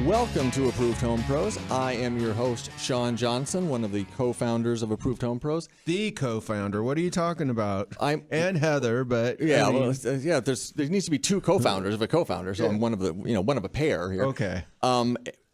Welcome to Approved Home Pros. I am your host, Sean Johnson, one of the co-founders of Approved Home Pros. The co-founder. What are you talking about? And Heather, but yeah, there needs to be two co-founders of a co-founder, so I'm one of a pair here. Okay.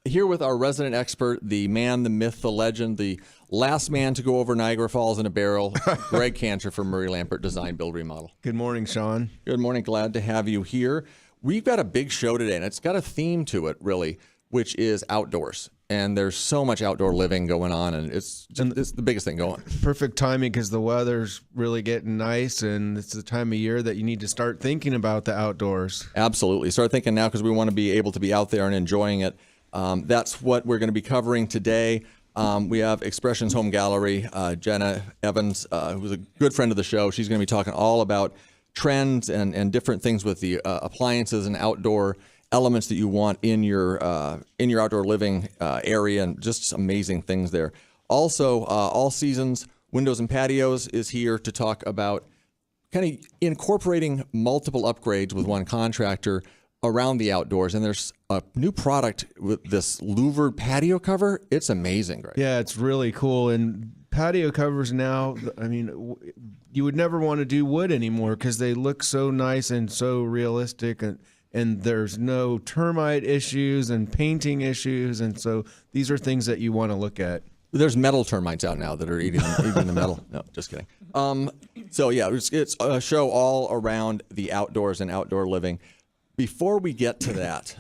Here with our resident expert, the man, the myth, the legend, the last man to go over Niagara Falls in a barrel, Greg Cantor from Murray Lampert Design, Build, Remodel. Good morning, Sean. Good morning. Glad to have you here. We've got a big show today, and it's got a theme to it, really, which is outdoors. And there's so much outdoor living going on, and it's the biggest thing going. Perfect timing because the weather's really getting nice, and it's the time of year that you need to start thinking about the outdoors. Absolutely. Start thinking now because we want to be able to be out there and enjoying it. That's what we're going to be covering today. We have Expressions Home Gallery, Jenna Evans, who's a good friend of the show. She's going to be talking all about trends and different things with the appliances and outdoor elements that you want in your outdoor living area, and just amazing things there. Also, All Seasons Windows and Patios is here to talk about kind of incorporating multiple upgrades with one contractor around the outdoors. And there's a new product with this louvered patio cover. It's amazing, right? Yeah, it's really cool. And patio covers now, I mean, you would never want to do wood anymore because they look so nice and so realistic, and there's no termite issues and painting issues. And so these are things that you want to look at. There's metal termites out now that are eating the metal. No, just kidding. So yeah, it's a show all around the outdoors and outdoor living. Before we get to that,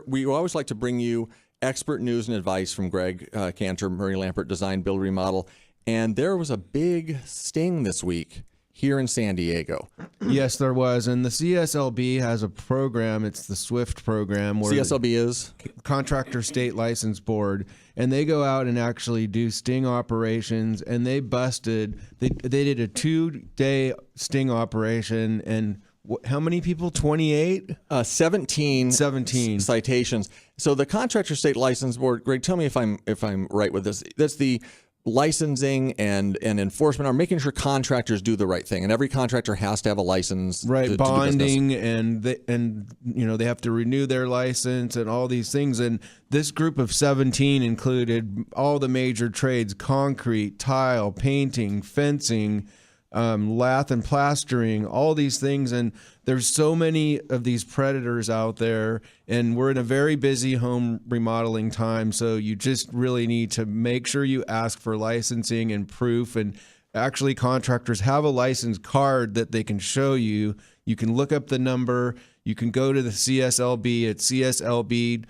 we always like to bring you expert news and advice from Greg Cantor, Murray Lampert Design, Build, Remodel. And there was a big sting this week here in San Diego. Yes, there was. And the CSLB has a program. It's the SWIFT program. Where CSLB is? Contractor State License Board. And they go out and actually do sting operations. And they busted, they did a 2-day sting operation. And how many people? 28? 17 citations. So the Contractor State License Board, Greg, tell me if I'm right with this. That's the licensing and enforcement are making sure contractors do the right thing, and every contractor has to have a license. Right, bonding, and they have to renew their license and all these things. And this group of 17 included all the major trades: concrete, tile, painting, fencing, lath and plastering, all these things. And there's so many of these predators out there, and we're in a very busy home remodeling time. So you just really need to make sure you ask for licensing and proof. And actually, contractors have a license card that they can show you. You can look up the number. You can go to the CSLB at cslb.ca.gov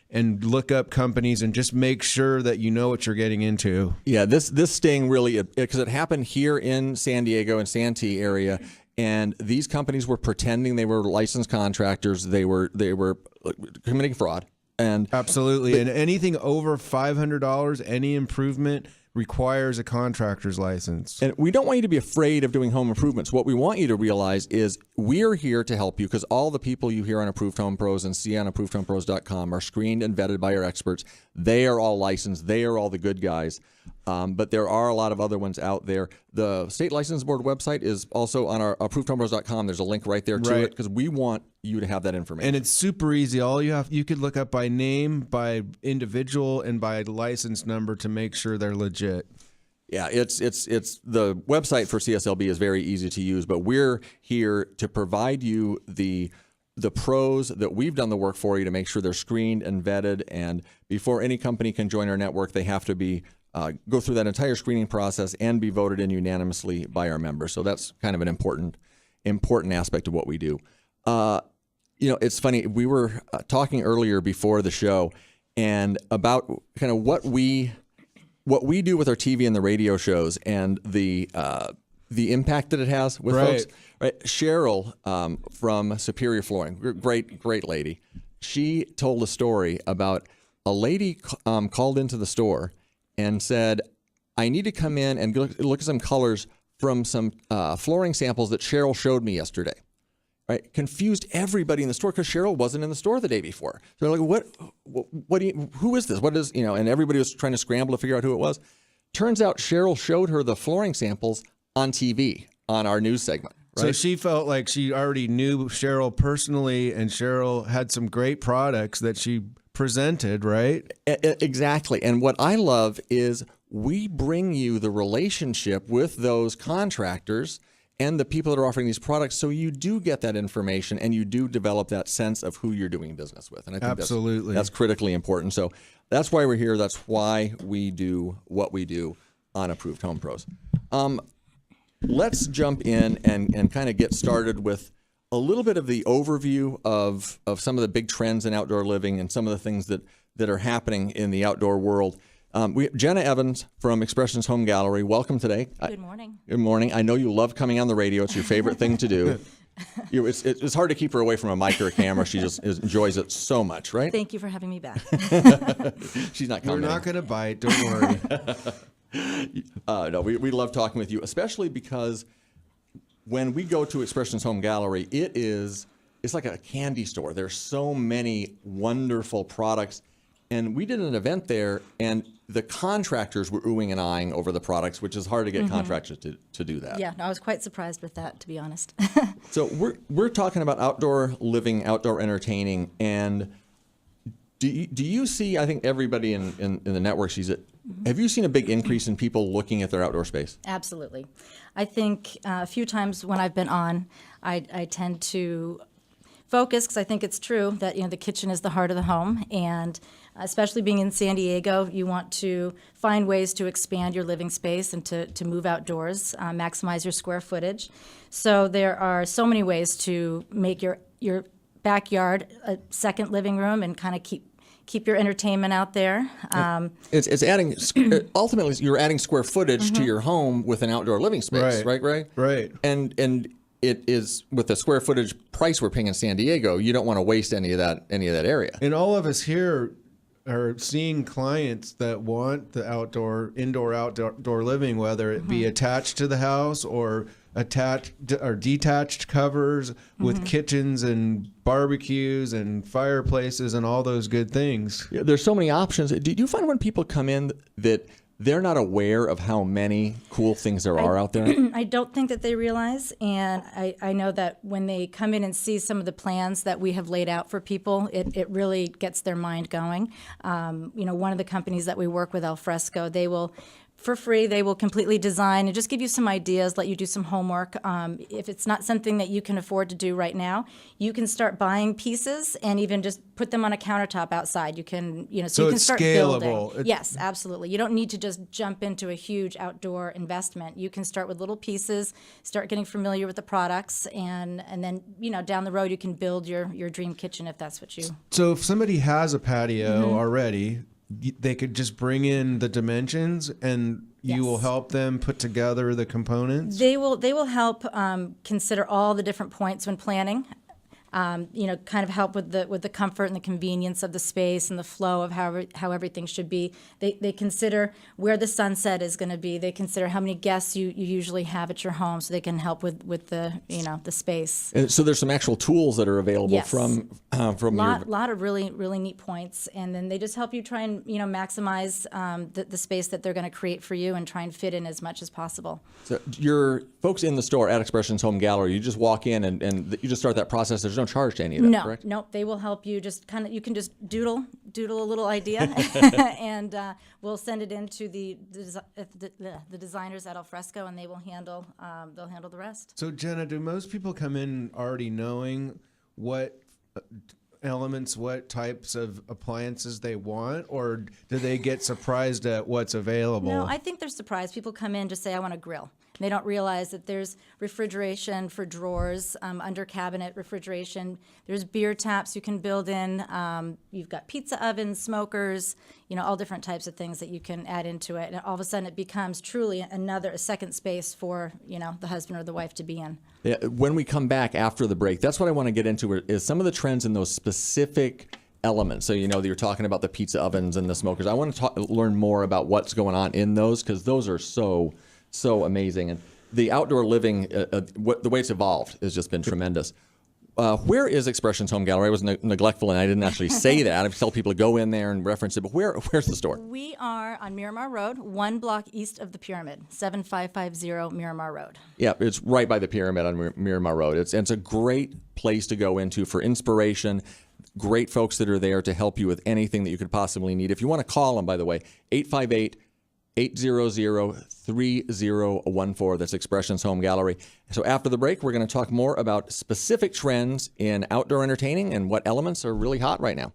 and look up companies and just make sure that you know what you're getting into. Yeah, this sting really, because it happened here in San Diego and Santee area, and these companies were pretending they were licensed contractors. They were committing fraud. And absolutely. And anything over $500, any improvement requires a contractor's license. And we don't want you to be afraid of doing home improvements. What we want you to realize is we're here to help you, because all the people you hear on Approved Home Pros and see on ApprovedHomePros.com are screened and vetted by our experts. They are all licensed. They are all the good guys. But there are a lot of other ones out there. The State License Board website is also on our ApprovedHomePros.com. There's a link right there to it, because we want you to have that information. And it's super easy. You could look up by name, by individual, and by license number to make sure they're legit. Yeah, it's the website for CSLB is very easy to use, but we're here to provide you the pros that we've done the work for you to make sure they're screened and vetted. And before any company can join our network, they have to be go through that entire screening process and be voted in unanimously by our members. So that's kind of an important aspect of what we do. It's funny. We were talking earlier before the show and about kind of what we do with our TV and the radio shows and the impact that it has with folks. Right? Cheryl from Superior Flooring, great lady. She told a story about a lady called into the store and said, I need to come in and look at some colors from some flooring samples that Cheryl showed me yesterday. Right? Confused everybody in the store because Cheryl wasn't in the store the day before. So they're like, who is this? What is, and everybody was trying to scramble to figure out who it was. Turns out Cheryl showed her the flooring samples on TV on our news segment. So she felt like she already knew Cheryl personally, and Cheryl had some great products that she presented, right? Exactly. And what I love is we bring you the relationship with those contractors and the people that are offering these products, so you do get that information and you do develop that sense of who you're doing business with. And I think Absolutely. that's critically important. So that's why we're here. That's why we do what we do on Approved Home Pros. Let's jump in and kind of get started with a little bit of the overview of some of the big trends in outdoor living and some of the things that are happening in the outdoor world. Jenna Evans from Expressions Home Gallery, welcome today. Good morning. Good morning. I know you love coming on the radio. It's your favorite thing to do. It's hard to keep her away from a mic or a camera. She just enjoys it so much, right? Thank you for having me back. She's not We're coming. not going to bite. Don't worry. No, we love talking with you, especially because when we go to Expressions Home Gallery, it's like a candy store. There's so many wonderful products. And we did an event there, and the contractors were oohing and eyeing over the products, which is hard to get contractors to do that. Yeah, no, I was quite surprised with that, to be honest. So we're talking about outdoor living, outdoor entertaining, and do you see, I think everybody in the network sees it, have you seen a big increase in people looking at their outdoor space? Absolutely. I think a few times when I've been on, I tend to focus, because I think it's true that the kitchen is the heart of the home, and especially being in San Diego, you want to find ways to expand your living space and to move outdoors, maximize your square footage. So there are so many ways to make your backyard a second living room and kind of keep your entertainment out there. It's adding, ultimately, you're adding square footage to your home with an outdoor living space, right? Right. And it is, with the square footage price we're paying in San Diego, you don't want to waste any of that area. And all of us here are seeing clients that want the indoor-outdoor living, whether it be attached to the house or detached covers with kitchens and barbecues and fireplaces and all those good things. Yeah, there's so many options. Do you find when people come in that they're not aware of how many cool things there are out there? I don't think that they realize, and I know that when they come in and see some of the plans that we have laid out for people, it really gets their mind going. One of the companies that we work with, Al Fresco, they will, for free, they will completely design and just give you some ideas, let you do some homework. If it's not something that you can afford to do right now, you can start buying pieces and even just put them on a countertop outside. You can, so you can it's start scalable. building. Yes, absolutely. You don't need to just jump into a huge outdoor investment. You can start with little pieces, start getting familiar with the products, and then, down the road you can build your dream kitchen if that's what you. So if somebody has a patio already, they could just bring in the dimensions and you will help them put together the components? They will help consider all the different points when planning. Kind of help with the comfort and the convenience of the space and the flow of how everything should be. They consider where the sunset is going to be. They consider how many guests you usually have at your home, so they can help with the the space. And so there's some actual tools that are available from lot of really neat points, and then they just help you try and maximize the space that they're going to create for you and try and fit in as much as possible. So your folks in the store at Expressions Home Gallery, you just walk in and you just start that process. There's no charge to any of that, correct? No, they will help you. Just you can just doodle a little idea, and we'll send it in to the designers at Al Fresco, and they will handle the rest. So Jenna, do most people come in already knowing what elements, what types of appliances they want, or do they get surprised at what's available? No, I think they're surprised. People come in to say, I want a grill. They don't realize that there's refrigeration for drawers, under cabinet refrigeration. There's beer taps you can build in. You've got pizza ovens, smokers, all different types of things that you can add into it. And all of a sudden it becomes truly a second space for, the husband or the wife to be in. Yeah, when we come back after the break, that's what I want to get into is some of the trends in those specific elements. So, you're talking about the pizza ovens and the smokers. I want to learn more about what's going on in those, because those are so amazing. And the outdoor living, the way it's evolved has just been tremendous. where is Expressions Home Gallery? I was neglectful and I didn't actually say that. I tell people to go in there and reference it, but where's the store? We are on Miramar Road, 1 block east of the Pyramid, 7550 Miramar Road. Yeah, it's right by the Pyramid on Miramar Road. It's a great place to go into for inspiration. Great folks that are there to help you with anything that you could possibly need. If you want to call them, by the way, 858-800-3014. That's Expressions Home Gallery. So after the break, we're going to talk more about specific trends in outdoor entertaining and what elements are really hot right now.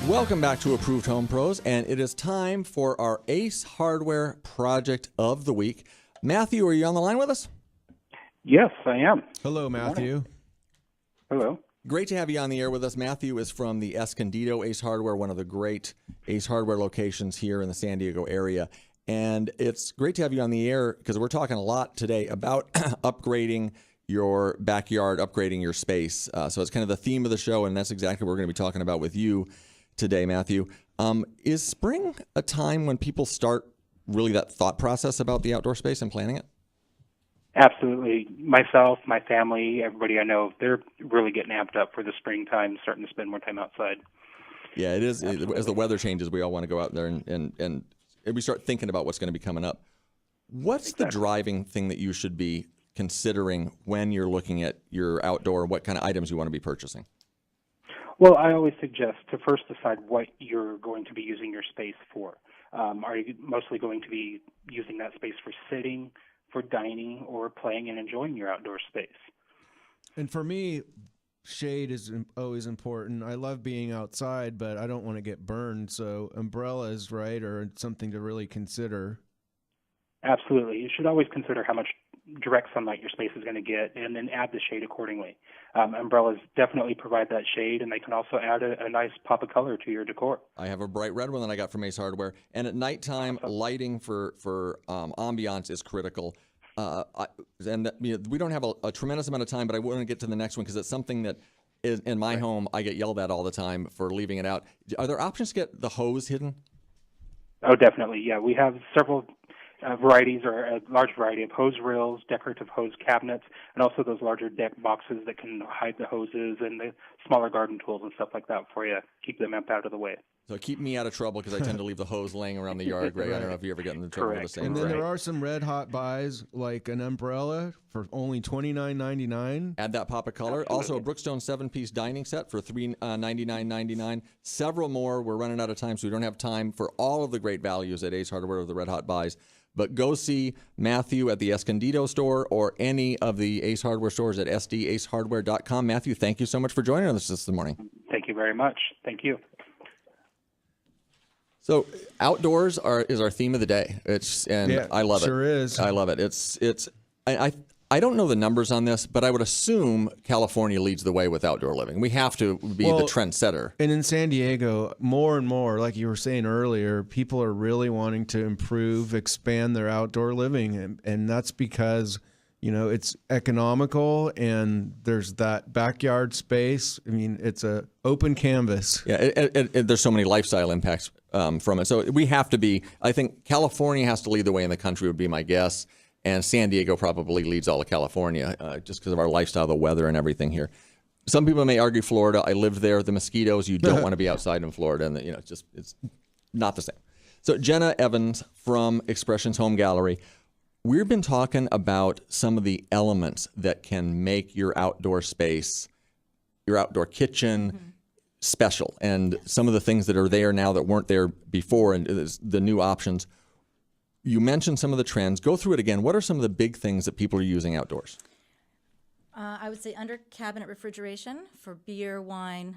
Welcome back to Approved Home Pros, and it is time for our Ace Hardware Project of the Week. Matthew, are you on the line with us? Yes, I am. Hello, Matthew. Hello. Great to have you on the air with us. Matthew is from the Escondido Ace Hardware, one of the great Ace Hardware locations here in the San Diego area. And it's great to have you on the air because we're talking a lot today about upgrading your backyard, upgrading your space. So it's kind of the theme of the show, and that's exactly what we're going to be talking about with you today, Matthew. Is spring a time when people start really that thought process about the outdoor space and planning it? Absolutely. Myself, my family, everybody I know, they're really getting amped up for the springtime, starting to spend more time outside. Yeah, it is. As the weather changes, we all want to go out there and we start thinking about what's going to be coming up. What's the driving thing that you should be considering when you're looking at your outdoor, what kind of items you want to be purchasing? Well, I always suggest to first decide what you're going to be using your space for. Are you mostly going to be using that space for sitting, for dining, or playing and enjoying your outdoor space? And for me, shade is always important. I love being outside, but I don't want to get burned. So umbrellas, right, are something to really consider. Absolutely. You should always consider how much direct sunlight your space is going to get and then add the shade accordingly. Umbrellas definitely provide that shade, and they can also add a nice pop of color to your decor. I have a bright red one that I got from Ace Hardware. And at nighttime, lighting for ambiance is critical. We don't have a tremendous amount of time, but I want to get to the next one because it's something that is in my home I get yelled at all the time for leaving it out. Are there options to get the hose hidden? Oh, definitely. Yeah, we have several varieties, or a large variety of hose reels, decorative hose cabinets, and also those larger deck boxes that can hide the hoses and the smaller garden tools and stuff like that for you. Keep them out of the way. So keep me out of trouble because I tend to leave the hose laying around the yard, Greg. I don't know if you ever get in trouble with the same. And then there are some red hot buys, like an umbrella for only $29.99. Add that pop of color. Absolutely. Also, a Brookstone 7-piece dining set for $399.99. Several more. We're running out of time, so we don't have time for all of the great values at Ace Hardware of the red hot buys. But go see Matthew at the Escondido store or any of the Ace Hardware stores at sdacehardware.com. Matthew, thank you so much for joining us this morning. Thank you very much. Thank you. So outdoors is our theme of the day. I love it. Sure is. I love it. I don't know the numbers on this, but I would assume California leads the way with outdoor living. We have to be the trendsetter. And in San Diego, more and more, like you were saying earlier, people are really wanting to improve, expand their outdoor living. And that's because, it's economical and there's that backyard space. I mean, it's a open canvas. Yeah, there's so many lifestyle impacts from it. So we have to be, I think California has to lead the way in the country would be my guess. And San Diego probably leads all of California just because of our lifestyle, the weather, and everything here. Some people may argue Florida. I lived there. The mosquitoes, you don't want to be outside in Florida. And, it's not the same. So Jenna Evans from Expressions Home Gallery, we've been talking about some of the elements that can make your outdoor space, your outdoor kitchen, special. And some of the things that are there now that weren't there before and the new options. You mentioned some of the trends. Go through it again. What are some of the big things that people are using outdoors? I would say under cabinet refrigeration for beer, wine,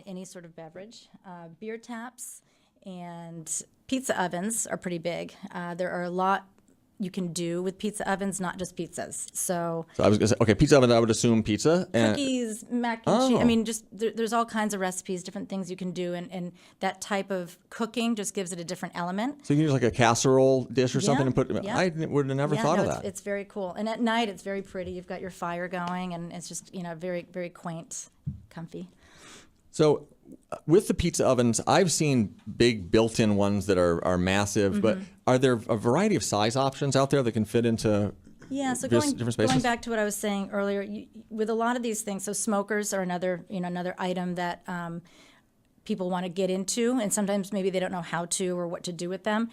any sort of beverage. Beer taps and pizza ovens are pretty big. There are a lot you can do with pizza ovens, not just pizzas. So I was going to say, okay, pizza oven, I would assume pizza. Cookies, mac and cheese. I mean, just there's all kinds of recipes, different things you can do. And that type of cooking just gives it a different element. So you can use like a casserole dish or something and put I would have never thought of that. It's very cool. And at night, it's very pretty. You've got your fire going, and it's just, very, very quaint, comfy. So with the pizza ovens, I've seen big built-in ones that are massive, but are there a variety of size options out there that can fit into Yeah, so different spaces? going back to what I was saying earlier, with a lot of these things, so smokers are another item that people want to get into, and sometimes maybe they don't know how to or what to do with them.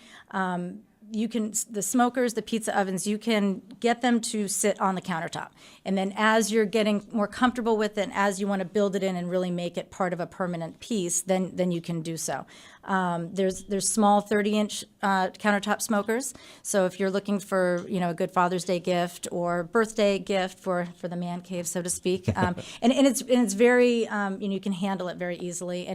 The smokers, the pizza ovens, you can get them to sit on the countertop. And then as you're getting more comfortable with it, and as you want to build it in and really make it part of a permanent piece, then you can do so. There's small 30-inch countertop smokers. So if you're looking for, a good Father's Day gift or birthday gift for the man cave, so to speak, and it's very, you can handle it very easily,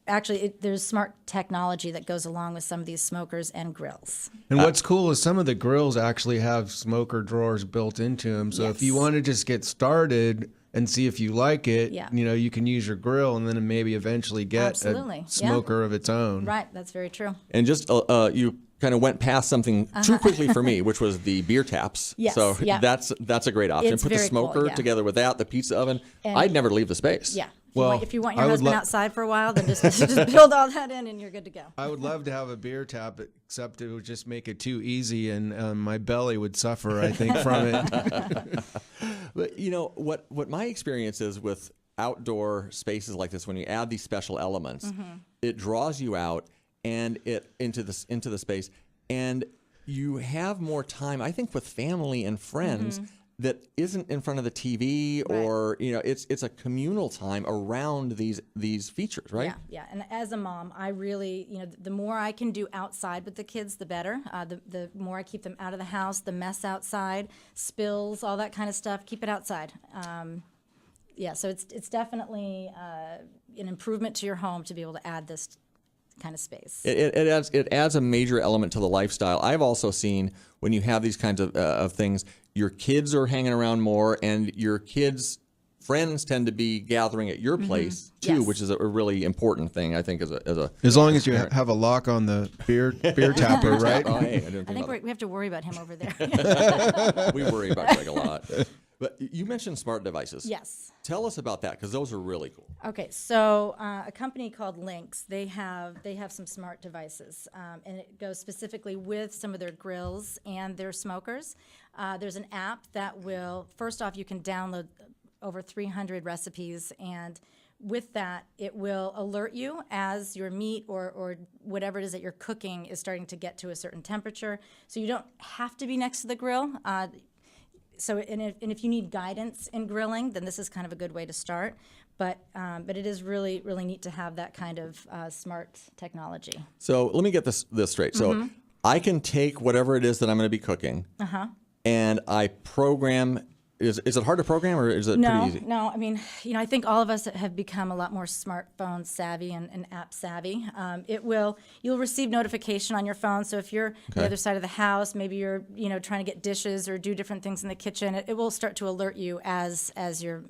Actually, there's smart technology that goes along with some of these smokers and grills. And what's cool is some of the grills actually have smoker drawers built into them. So if you want to just get started and see if you like it, you can use your grill and then maybe eventually get a smoker of its own. Right, that's very true. And just you kind of went past something too quickly for me, which was the beer taps. Yes, so that's a great option. It's Put the very smoker cool, together with that, the pizza oven. And I'd never leave the space. Yeah. Well, if you want your I would husband outside for a while, then just build all that in and you're good to go. I would love to have a beer tap, except it would just make it too easy, and my belly would suffer, I think, from it. But what my experience is with outdoor spaces like this, when you add these special elements, it draws you out and into the space, and you have more time, I think, with family and friends. That isn't in front of the TV, or it's a communal time around these features, right? Yeah. And as a mom, I really, the more I can do outside with the kids, the better. The more I keep them out of the house, the mess outside, spills, all that kind of stuff. Keep it outside. So it's definitely an improvement to your home to be able to add this kind of space. It adds a major element to the lifestyle. I've also seen when you have these kinds of things, your kids are hanging around more, and your kids' friends tend to be gathering at your place too, which is a really important thing, I think, as long as you have a lock on the beer tapper, right? Oh, hey, I think we have to worry about him over there. We worry about Greg a lot. But you mentioned smart devices. Yes. Tell us about that, because those are really cool. Okay, so a company called Lynx, they have some smart devices, and it goes specifically with some of their grills and their smokers. There's an app that will, first off, you can download over 300 recipes, and with that, it will alert you as your meat or whatever it is that you're cooking is starting to get to a certain temperature. So you don't have to be next to the grill. So if you need guidance in grilling, then this is kind of a good way to start. But it is really, really neat to have that kind of smart technology. So let me get this straight. So I can take whatever it is that I'm going to be cooking, and I program. Is it hard to program, or is it pretty easy? No. I mean, I think all of us have become a lot more smartphone savvy and app savvy. You'll receive notification on your phone. So if you're on the other side of the house, maybe you're trying to get dishes or do different things in the kitchen, it will start to alert you as your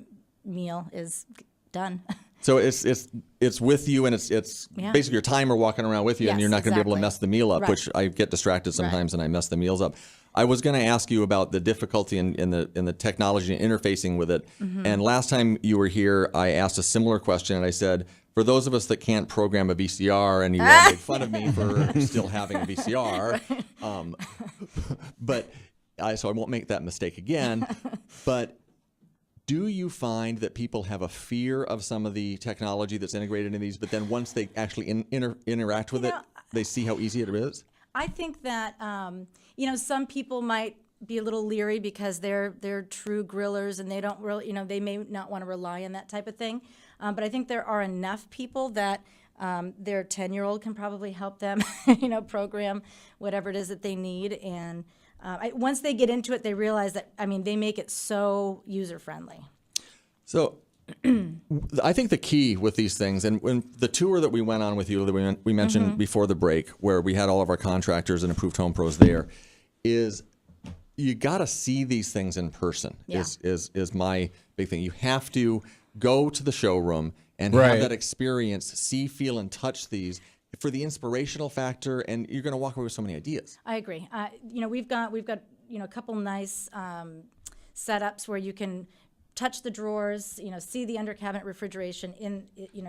meal is done. So it's with you, and it's basically your timer walking around with you, and you're not going to be able to mess the meal up, which I get distracted sometimes, and I mess the meals up. I was going to ask you about the difficulty in the technology and interfacing with it. And last time you were here, I asked a similar question, and I said, for those of us that can't program a VCR, and you made fun of me for still having a VCR, so I won't make that mistake again. But do you find that people have a fear of some of the technology that's integrated in these, but then once they actually interact with it, they see how easy it is? I think that some people might be a little leery because they're true grillers and they don't really, they may not want to rely on that type of thing. But I think there are enough people that their 10-year-old can probably help them, program whatever it is that they need. And once they get into it, they realize that, they make it so user-friendly. So I think the key with these things, and when the tour that we went on with you that we mentioned before the break, where we had all of our contractors and approved home pros there, is you got to see these things in person. Is my big thing. You have to go to the showroom and have that experience, see, feel, and touch these for the inspirational factor, and you're going to walk away with so many ideas. I agree. We've got a couple nice setups where you can touch the drawers, see the under cabinet refrigeration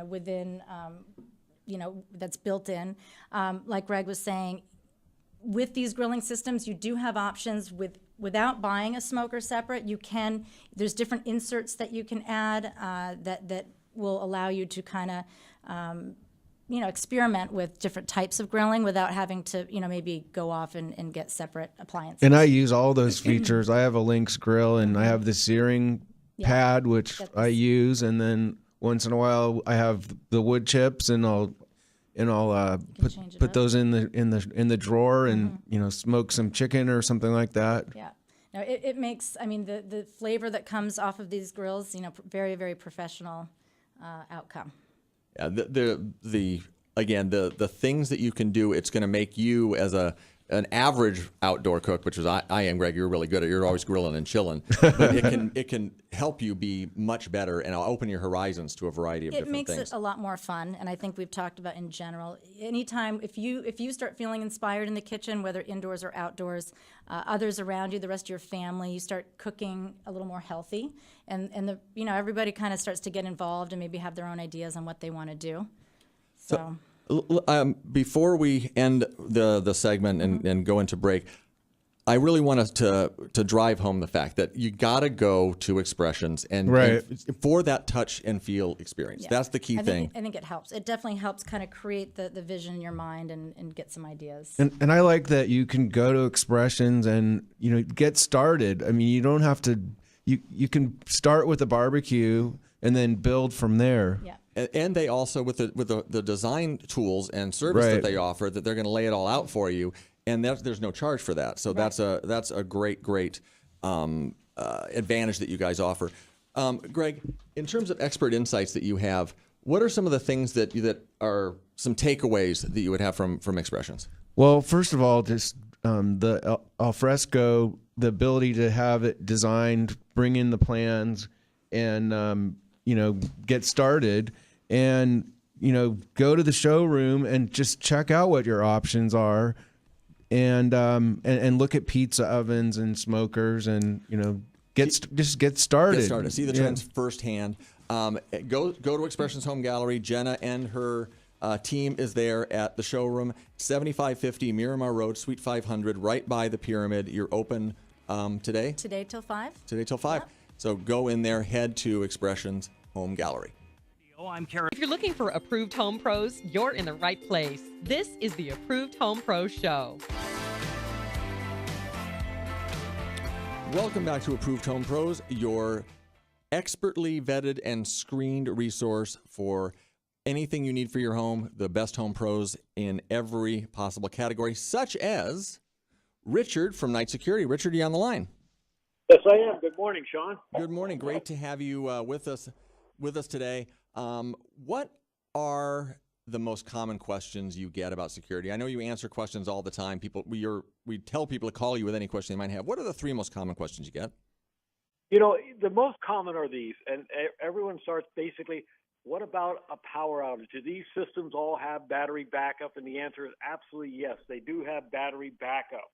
within, that's built in. Like Greg was saying, with these grilling systems, you do have options with without buying a smoker separate, there's different inserts that you can add that will allow you to kind of, experiment with different types of grilling without having to, maybe go off and get separate appliances. And I use all those features. I have a Lynx grill, and I have the searing pad, which I use, and then once in a while I have the wood chips, and I'll put those in the drawer, and smoke some chicken or something like that. Yeah. No, it makes, the flavor that comes off of these grills, very, very professional outcome. Yeah, the things that you can do, it's going to make you as an average outdoor cook, which is I am, Greg. You're really good at. You're always grilling and chilling, but it can help you be much better and open your horizons to a variety of different things. It makes it a lot more fun, and I think we've talked about in general. Anytime if you start feeling inspired in the kitchen, whether indoors or outdoors, others around you, the rest of your family, you start cooking a little more healthy, and everybody kind of starts to get involved and maybe have their own ideas on what they want to do. So before we end the segment and go into break, I really want us to drive home the fact that you got to go to Expressions and for that touch and feel experience. Yeah. That's the key thing. I think it helps. It definitely helps kind of create the vision in your mind and get some ideas. And I like that you can go to Expressions and get started. I mean, you don't have to. You can start with a barbecue and then build from there. Yeah. And they also, with the design tools and service that they offer, that they're going to lay it all out for you, and there's no charge for that. So that's a great advantage that you guys offer. Greg, in terms of expert insights that you have, what are some of the things that are some takeaways that you would have from Expressions? Well, first of all, just the alfresco, the ability to have it designed, bring in the plans, and get started, and go to the showroom and just check out what your options are, and look at pizza ovens and smokers, and get started. Get started. See the trends firsthand. Go to Expressions Home Gallery. Jenna and her team is there at the showroom, 7550 Miramar Road, Suite 500, right by the Pyramid. You're open today? Today till 5. Today till 5. Yep. So go in there, head to Expressions Home Gallery. I'm Karen. If you're looking for approved home pros, you're in the right place. This is the Approved Home Pro Show. Welcome back to Approved Home Pros, your expertly vetted and screened resource for anything you need for your home, the best home pros in every possible category, such as Richard from Night Security. Richard, are you on the line? Yes, I am. Good morning, Sean. Good morning. Great to have you with us today. What are the most common questions you get about security? I know you answer questions all the time. We tell people to call you with any question they might have. What are the 3 most common questions you get? The most common are these, and everyone starts basically, what about a power outage? Do these systems all have battery backup? And the answer is absolutely yes. They do have battery backup.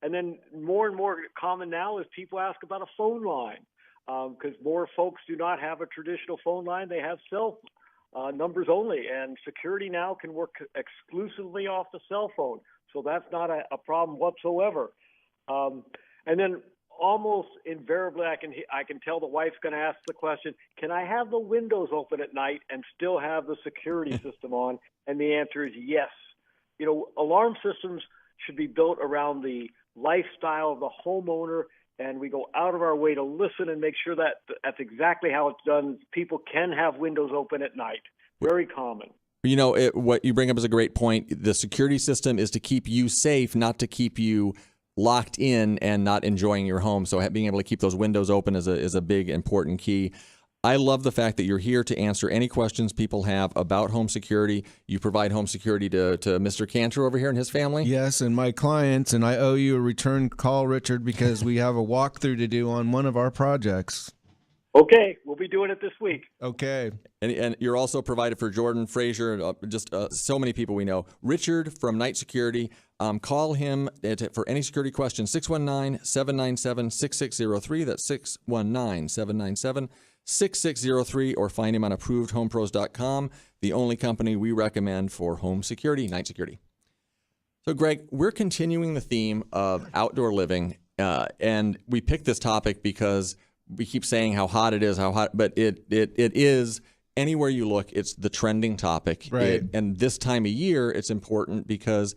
And then more and more common now is people ask about a phone line, because more folks do not have a traditional phone line. They have cell numbers only, and security now can work exclusively off the cell phone. So that's not a problem whatsoever. And then almost invariably, I can tell the wife's going to ask the question, can I have the windows open at night and still have the security system on? And the answer is yes. Alarm systems should be built around the lifestyle of the homeowner, and we go out of our way to listen and make sure that that's exactly how it's done. People can have windows open at night. Very common. What you bring up is a great point. The security system is to keep you safe, not to keep you locked in and not enjoying your home. So being able to keep those windows open is a big, important key. I love the fact that you're here to answer any questions people have about home security. You provide home security to Mr. Cantor over here and his family? Yes, and my clients, and I owe you a return call, Richard, because we have a walkthrough to do on one of our projects. Okay, we'll be doing it this week. Okay. And you're also provided for Jordan, Frazier, just so many people we know. Richard from Night Security. Call him for any security questions, 619-797-6603. That's 619-797-6603, or find him on approvedhomepros.com, the only company we recommend for home security, Night Security. So, Greg, we're continuing the theme of outdoor living And we picked this topic because we keep saying how hot it is, but it is anywhere you look, it's the trending topic. Right. And this time of year, it's important because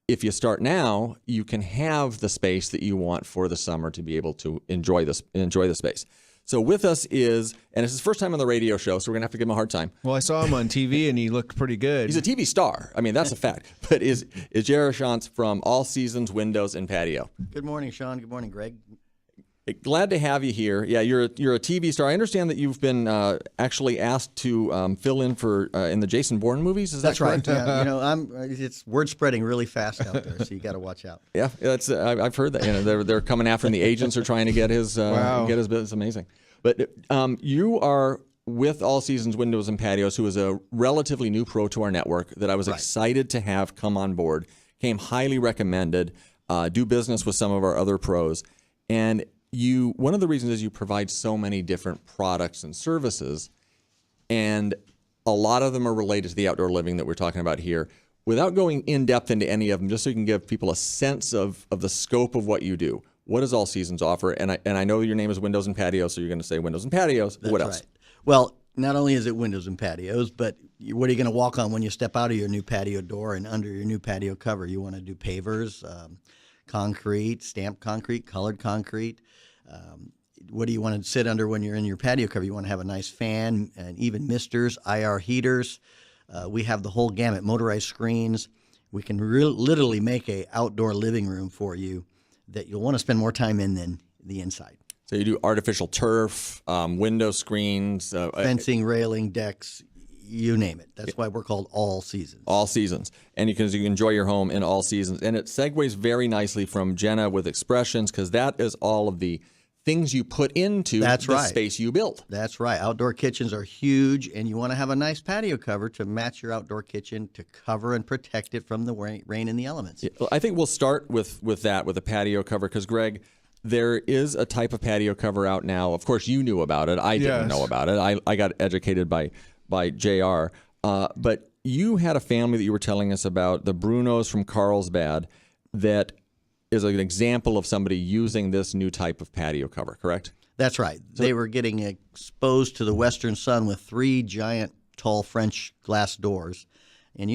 if you start now, you can have the space that you want for the summer to be able to enjoy the space. So with us is, and it's his first time on the radio show, so we're gonna have to give him a hard time. Well, I saw him on TV and he looked pretty good. He's a TV star. I mean, that's a fact. But is Jared Shantz from All Seasons Windows and Patio. Good morning, Sean. Good morning, Greg. Glad to have you here. Yeah, you're a TV star. I understand that you've been actually asked to fill in for in the Jason Bourne movies. Is That's that correct? right. Yeah, it's word spreading really fast out there, so you got to watch out. Yeah, that's I've heard that. They're coming after him. The agents are trying to get his business. Amazing. But you are with All Seasons Windows and Patios, who is a relatively new pro to our network that I was excited to have come on board. Came highly recommended. Do business with some of our other pros, and one of the reasons is you provide so many different products and services, and a lot of them are related to the outdoor living that we're talking about here. Without going in depth into any of them, just so you can give people a sense of the scope of what you do. What does All Seasons offer? And I know your name is Windows and Patios, so you're going to say Windows and Patios. That's what else? Right. Well, not only is it windows and patios, but what are you going to walk on when you step out of your new patio door and under your new patio cover? You want to do pavers, concrete, stamped concrete, colored concrete. What do you want to sit under when you're in your patio cover? You want to have a nice fan and even misters, IR heaters. We have the whole gamut, motorized screens. We can literally make a outdoor living room for you that you'll want to spend more time in than the inside. So you do artificial turf, window screens, fencing, railing, decks, you name it. That's why we're called All Seasons. All Seasons. And you can enjoy your home in all seasons. And it segues very nicely from Jenna with Expressions, because that is all of the things you put into the space you build. That's right. Outdoor kitchens are huge, and you want to have a nice patio cover to match your outdoor kitchen to cover and protect it from the rain and the elements. Yeah, well, I think we'll start with the patio cover, because, Greg, there is a type of patio cover out now. Of course, you knew about it. I didn't know about it. I got educated by JR. But you had a family that you were telling us about, the Brunos from Carlsbad, that is an example of somebody using this new type of patio cover, correct? That's right. They were getting exposed to the western sun with 3 giant, tall French glass doors. And,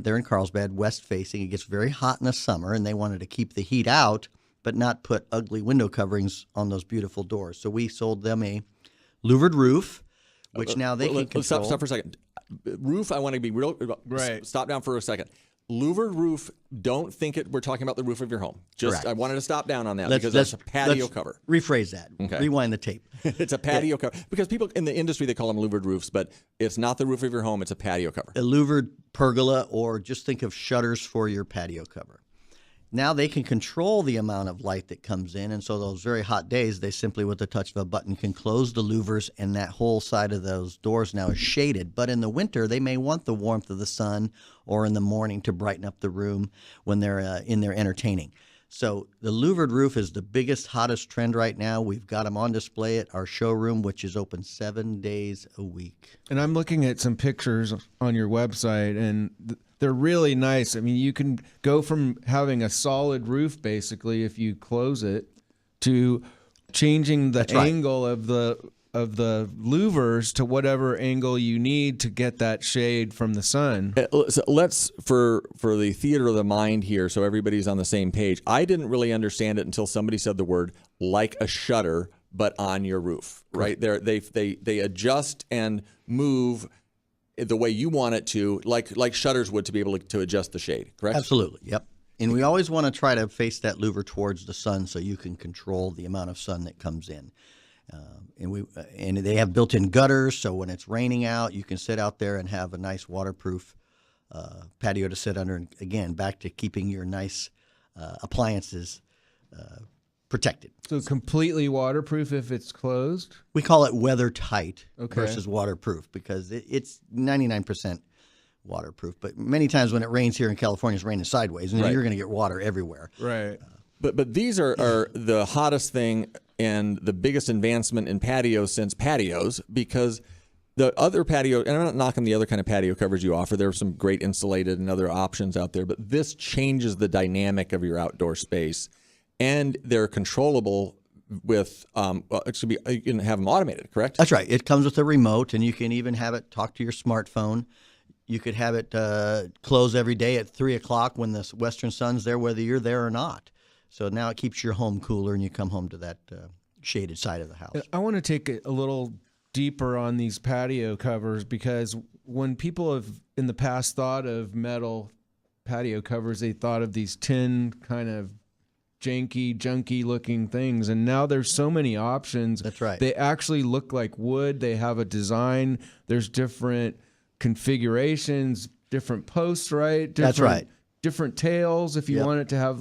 they're in Carlsbad, west-facing. It gets very hot in the summer, and they wanted to keep the heat out but not put ugly window coverings on those beautiful doors. So we sold them a louvered roof, which now they can control. Stop for a second. Roof, I want to be real. Right. Stop down for a second. Louvered roof, don't think we're talking about the roof of your home. Correct. I wanted to stop down on that because that's a patio cover. Rephrase that. Okay. Rewind the tape. It's a patio cover. Because people in the industry, they call them louvered roofs, but it's not the roof of your home. It's a patio cover. A louvered pergola, or just think of shutters for your patio cover. Now they can control the amount of light that comes in, and so those very hot days, they simply, with the touch of a button, can close the louvers, and that whole side of those doors now is shaded. But in the winter, they may want the warmth of the sun, or in the morning to brighten up the room when they're in there entertaining. So the louvered roof is the biggest, hottest trend right now. We've got them on display at our showroom, which is open 7 days a week. And I'm looking at some pictures on your website, and they're really nice. I mean, you can go from having a solid roof, basically, if you close it, to changing the angle of the louvers to whatever angle you need to get that shade from the sun. So let's, for the theater of the mind here, so everybody's on the same page. I didn't really understand it until somebody said the word like a shutter, but on your roof, right? They adjust and move the way you want it to, like shutters would, to be able to adjust the shade, correct? Absolutely, yep. And we always want to try to face that louver towards the sun so you can control the amount of sun that comes in. And they have built-in gutters, so when it's raining out, you can sit out there and have a nice waterproof patio to sit under. And again, back to keeping your nice appliances protected. So completely waterproof if it's closed? We call it weather tight versus waterproof because it's 99% waterproof. But many times when it rains here in California, it's raining sideways, and you're going to get water everywhere. Right. But these are the hottest thing and the biggest advancement in patios since patios, because the other patio, and I'm not knocking the other kind of patio covers you offer. There are some great insulated and other options out there, but this changes the dynamic of your outdoor space. and they're controllable with, you can have them automated, correct? That's right. It comes with a remote, and you can even have it talk to your smartphone. You could have it close every day at 3 o'clock when the western sun's there, whether you're there or not. So now it keeps your home cooler, and you come home to that shaded side of the house. I want to take it a little deeper on these patio covers, because when people have in the past thought of metal patio covers, they thought of these tin kind of janky, junky looking things. And now there's so many options. That's right. They actually look like wood. They have a design. There's different configurations, different posts, right? That's right. Different tails if you Yep. want it to have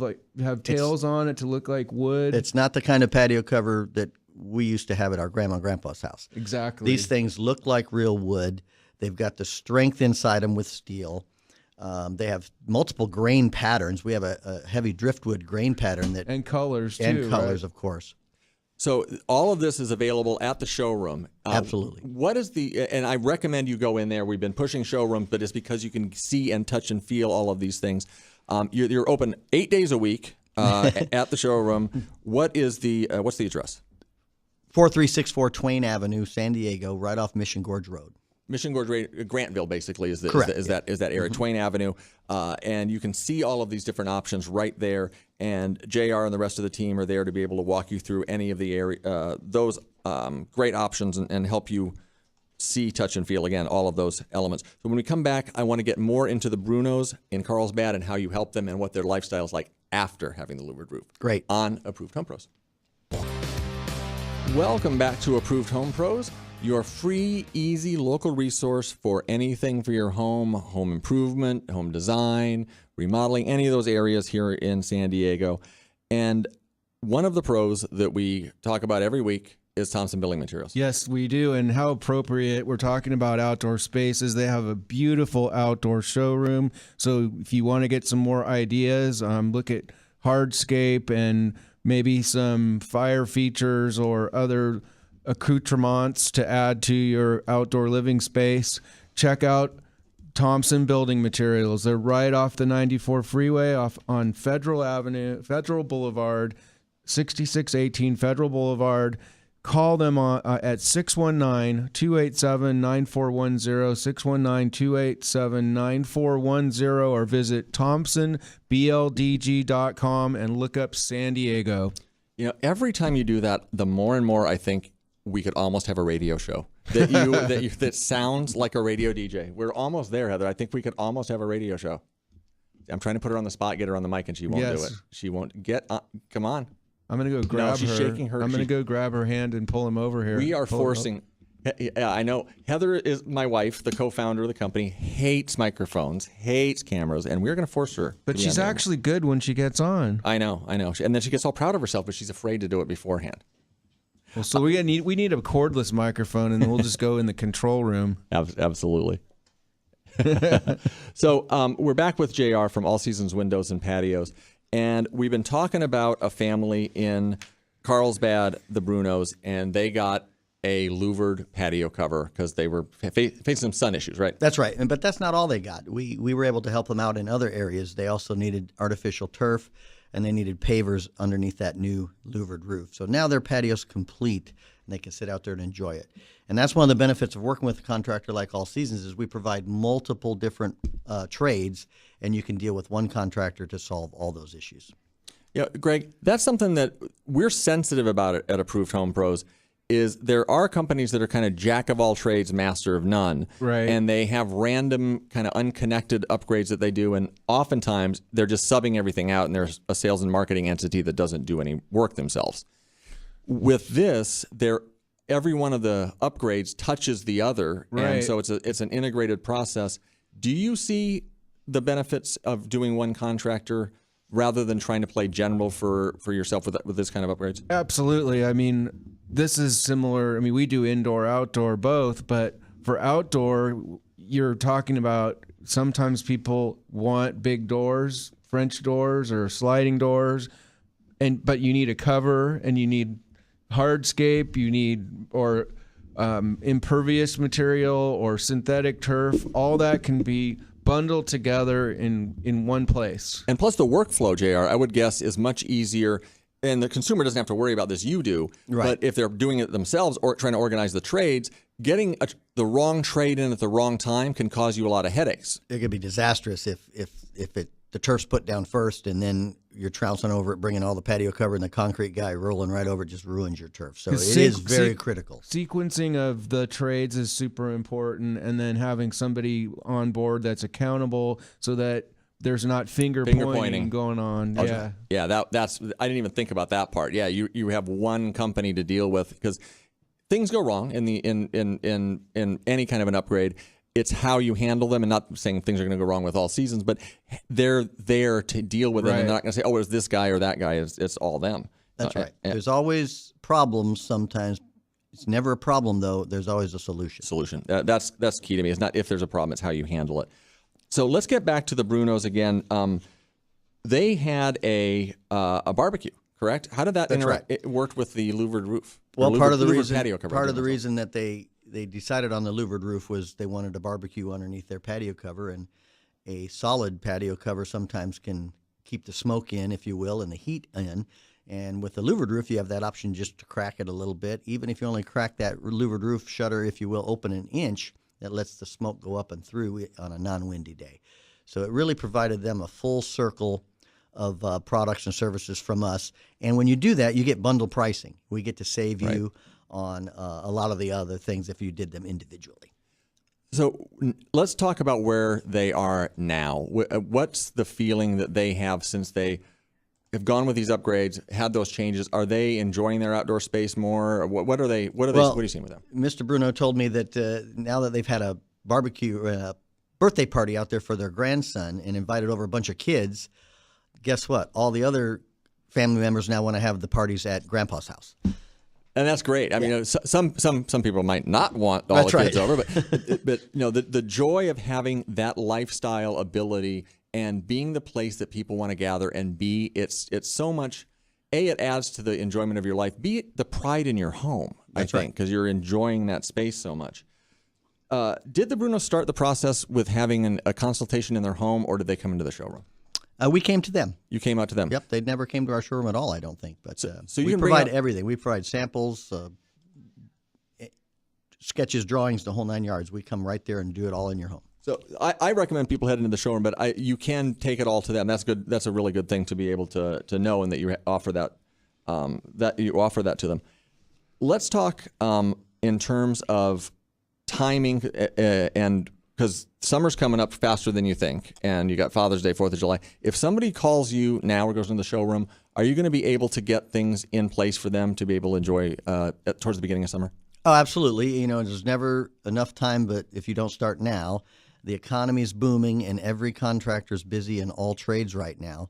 tails on it to look like wood. It's not the kind of patio cover that we used to have at our grandma and grandpa's house. Exactly. These things look like real wood. They've got the strength inside them with steel. They have multiple grain patterns. We have a heavy driftwood grain pattern that and colors too. and colors, right? of course. So all of this is available at the showroom. Absolutely. What is and I recommend you go in there. We've been pushing showrooms, but it's because you can see and touch and feel all of these things. You're open 8 days a week at the showroom. What's the address? 4364 Twain Avenue, San Diego, right off Mission Gorge Road. Mission Gorge, Grantville, basically is Correct. that area, Twain Avenue, and you can see all of these different options right there. And JR and the rest of the team are there to be able to walk you through any of the those great options and help you see, touch, and feel again all of those elements. So when we come back, I want to get more into the Brunos in Carlsbad and how you help them and what their lifestyle is like after having the louvered roof. Great. On Approved Home Pros. Welcome back to Approved Home Pros, your free, easy local resource for anything for your home improvement, home design, remodeling, any of those areas here in San Diego. And one of the pros that we talk about every week is Thompson Building Materials. Yes, we do. And how appropriate. We're talking about outdoor spaces. They have a beautiful outdoor showroom. So if you want to get some more ideas, look at hardscape and maybe some fire features or other accoutrements to add to your outdoor living space. Check out Thompson Building Materials. They're right off the 94 freeway off on Federal Boulevard, 6618 Federal Boulevard. Call them at 619-287-9410, 619-287-9410, or visit thompsonbldg.com and look up San Diego. You know, every time you do that, the more and more I think we could almost have a radio show that sounds like a radio DJ. We're almost there, Heather. I think we could almost have a radio show. I'm trying to put her on the spot, get her on the mic, and she won't do it. She won't get. Come on. I'm going to go grab her. She's shaking her. I'm going to go grab her hand and pull him over here. We are forcing. Yeah, I know. Heather is my wife, the co-founder of the company, hates microphones, hates cameras, and we're going to force her. But she's actually good when she gets on. I know. And then she gets all proud of herself, but she's afraid to do it beforehand. Well, so we need a cordless microphone, and we'll just go in the control room. Absolutely. So we're back with JR from All Seasons Windows and Patios, and we've been talking about a family in Carlsbad, the Brunos, and they got a louvered patio cover because they were facing some sun issues, right? That's right. But that's not all they got. We were able to help them out in other areas. They also needed artificial turf, and they needed pavers underneath that new louvered roof. So now their patio's complete, and they can sit out there and enjoy it. And that's one of the benefits of working with a contractor like All Seasons is we provide multiple different trades, and you can deal with one contractor to solve all those issues. Yeah, Greg, that's something that we're sensitive about at Approved Home Pros. Is there are companies that are kind of jack of all trades, master of none. Right. And they have random kind of unconnected upgrades that they do. And oftentimes they're just subbing everything out and there's a sales and marketing entity that doesn't do any work themselves. With this, every one of the upgrades touches the other. Right. And so it's an integrated process. Do you see the benefits of doing one contractor rather than trying to play general for yourself with this kind of upgrades? Absolutely. I mean, this is similar. I mean, we do indoor, outdoor, both. But for outdoor, you're talking about sometimes people want big doors, French doors or sliding doors, but you need a cover and you need hardscape, you need impervious material or synthetic turf. All that can be bundled together in one place. And plus the workflow, JR, I would guess is much easier and the consumer doesn't have to worry about this, you do. Right. But if they're doing it themselves or trying to organize the trades, getting the wrong trade in at the wrong time can cause you a lot of headaches. It could be disastrous if the turf's put down first and then you're trouncing over it, bringing all the patio cover, and the concrete guy rolling right over it just ruins your turf. So it is very critical. Sequencing of the trades is super important, and then having somebody on board that's accountable so that there's not finger pointing going on. Okay. Yeah, that's I didn't even think about that part. Yeah, you have one company to deal with because things go wrong in any kind of an upgrade. It's how you handle them, and not saying things are going to go wrong with all seasons, but they're there to deal with them, and they're not going to say, "Oh, it's this guy or that guy." It's all them. That's right. There's always problems. Sometimes it's never a problem, though. There's always a solution. That's key to me. It's not if there's a problem; it's how you handle it. So let's get back to the Brunos again. They had a barbecue, correct? How did that It worked with the louvered roof? Well, part of the reason that they decided on the louvered roof was they wanted a barbecue underneath their patio cover, and a solid patio cover sometimes can keep the smoke in, if you will, and the heat in. And with the louvered roof, you have that option just to crack it a little bit. Even if you only crack that louvered roof shutter, if you will, open an inch, that lets the smoke go up and through on a non-windy day. So it really provided them a full circle of products and services from us. And when you do that, you get bundle pricing. We get to save you on a lot of the other things if you did them individually. So let's talk about where they are now. What's the feeling that they have since they have gone with these upgrades, had those changes? Are they enjoying their outdoor space more? What are you seeing with them? Mr. Bruno told me that now that they've had a barbecue, birthday party out there for their grandson and invited over a bunch of kids, guess what? All the other family members now want to have the parties at Grandpa's house. And that's great. I mean, some people might not want all the kids over, but the joy of having that lifestyle ability and being the place that people want to gather and be, it's so much. It adds to the enjoyment of your life. B, the pride in your home. I think because you're enjoying that space so much. Did the Brunos start the process with having a consultation in their home, or did they come into the showroom? We came to them. You came out to them? Yep. They never came to our showroom at all, I don't think. But so we provide everything. We provide samples, sketches, drawings, the whole 9 yards. We come right there and do it all in your home. So I recommend people head into the showroom, but you can take it all to them. That's good. That's a really good thing to be able to know, and that you offer that to them. Let's talk in terms of timing and because summer's coming up faster than you think, and you got Father's Day, 4th of July. If somebody calls you now or goes into the showroom, are you going to be able to get things in place for them to be able to enjoy towards the beginning of summer? Oh, absolutely. There's never enough time, but if you don't start now, the economy is booming and every contractor is busy in all trades right now.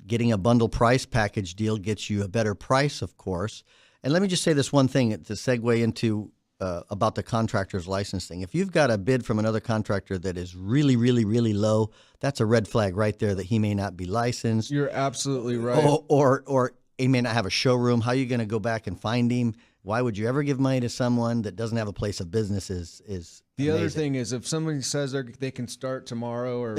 Getting a bundle price package deal gets you a better price, of course. And let me just say this one thing to segue into about the contractor's licensing. If you've got a bid from another contractor that is really, really, really low, that's a red flag right there that he may not be licensed. You're absolutely right. Or he may not have a showroom. How are you going to go back and find him? Why would you ever give money to someone that doesn't have a place of business is the amazing. Other thing is if somebody says they can start tomorrow or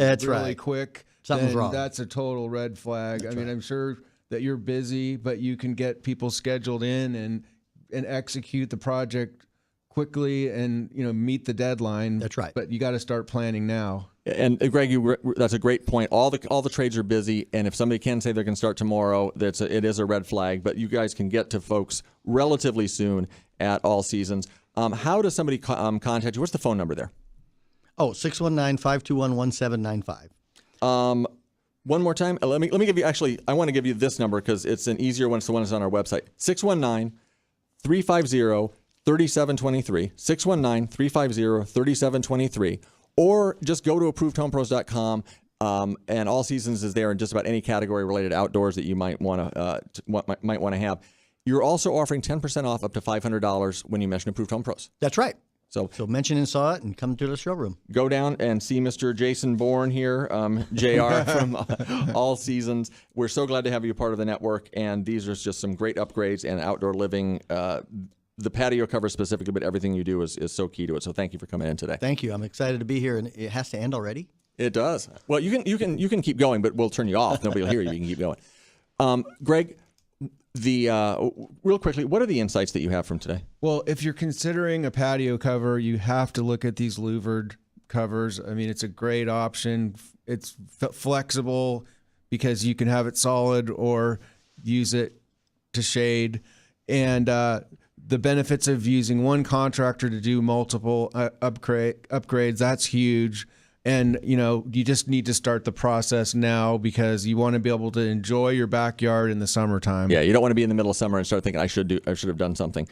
quick, something's wrong. That's a total red flag. I'm sure that you're busy, but you can get people scheduled in and execute the project quickly and meet the deadline. That's right. But you got to start planning now. And Greg, that's a great point. All the trades are busy, and if somebody can say they can start tomorrow, it is a red flag. But you guys can get to folks relatively soon at All Seasons. How does somebody contact you? What's the phone number there? 619-521-1795. One more time. Let me give you. Actually, I want to give you this number because it's an easier one. It's the one that's on our website. 619-350-3723. 619-350-3723. Or just go to ApprovedHomePros.com, and All Seasons is there in just about any category related to outdoors that you might want to have. You're also offering 10% off up to $500 when you mention Approved Home Pros. That's right. So mention and saw it and come to the showroom. Go down and see Mr. Jason Bourne here, JR from All Seasons. We're so glad to have you part of the network, and these are just some great upgrades and outdoor living. The patio cover specifically, but everything you do is so key to it. So thank you for coming in today. Thank you. I'm excited to be here, and it has to end already. It does. Well, you can keep going, but we'll turn you off. Nobody will hear you. You can keep going. Greg, Real quickly, what are the insights that you have from today? Well, if you're considering a patio cover, you have to look at these louvered covers. I mean, it's a great option. It's flexible because you can have it solid or use it to shade. And the benefits of using one contractor to do multiple upgrades, that's huge. And, you just need to start the process now because you want to be able to enjoy your backyard in the summertime. Yeah, you don't want to be in the middle of summer and start thinking, I should have done something.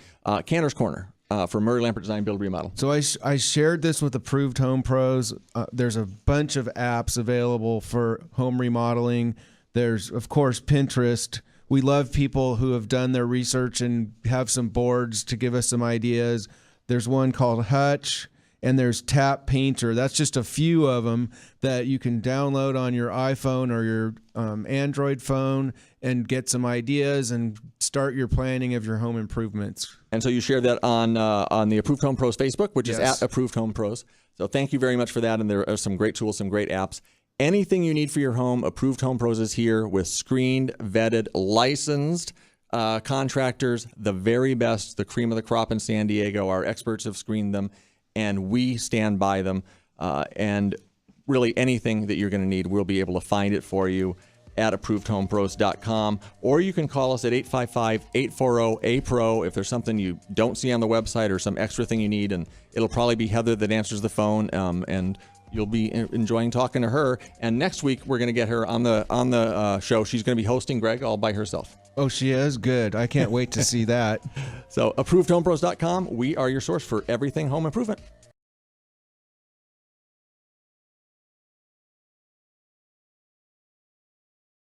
Cantor's Corner for Murray Lampert Design, Build, Remodel. So I shared this with Approved Home Pros. There's a bunch of apps available for home remodeling. There's, of course, Pinterest. We love people who have done their research and have some boards to give us some ideas. There's one called Hutch. And there's Tap Painter. That's just a few of them that you can download on your iPhone or your Android phone and get some ideas and start your planning of your home improvements. And so you shared that on the Approved Home Pros Facebook, which is Yes. at Approved Home Pros. So thank you very much for that. And there are some great tools, some great apps. Anything you need for your home, Approved Home Pros is here with screened, vetted, licensed contractors, the very best, the cream of the crop in San Diego. Our experts have screened them, and we stand by them. And really anything that you're going to need, we'll be able to find it for you at approvedhomepros.com. Or you can call us at 855-840-APRO if there's something you don't see on the website or some extra thing you need. And it'll probably be Heather that answers the phone, and you'll be enjoying talking to her. And next week, we're going to get her on the show. She's going to be hosting Greg all by herself. Oh, she is? Good. I can't wait to see that. So approvedhomepros.com, we are your source for everything home improvement.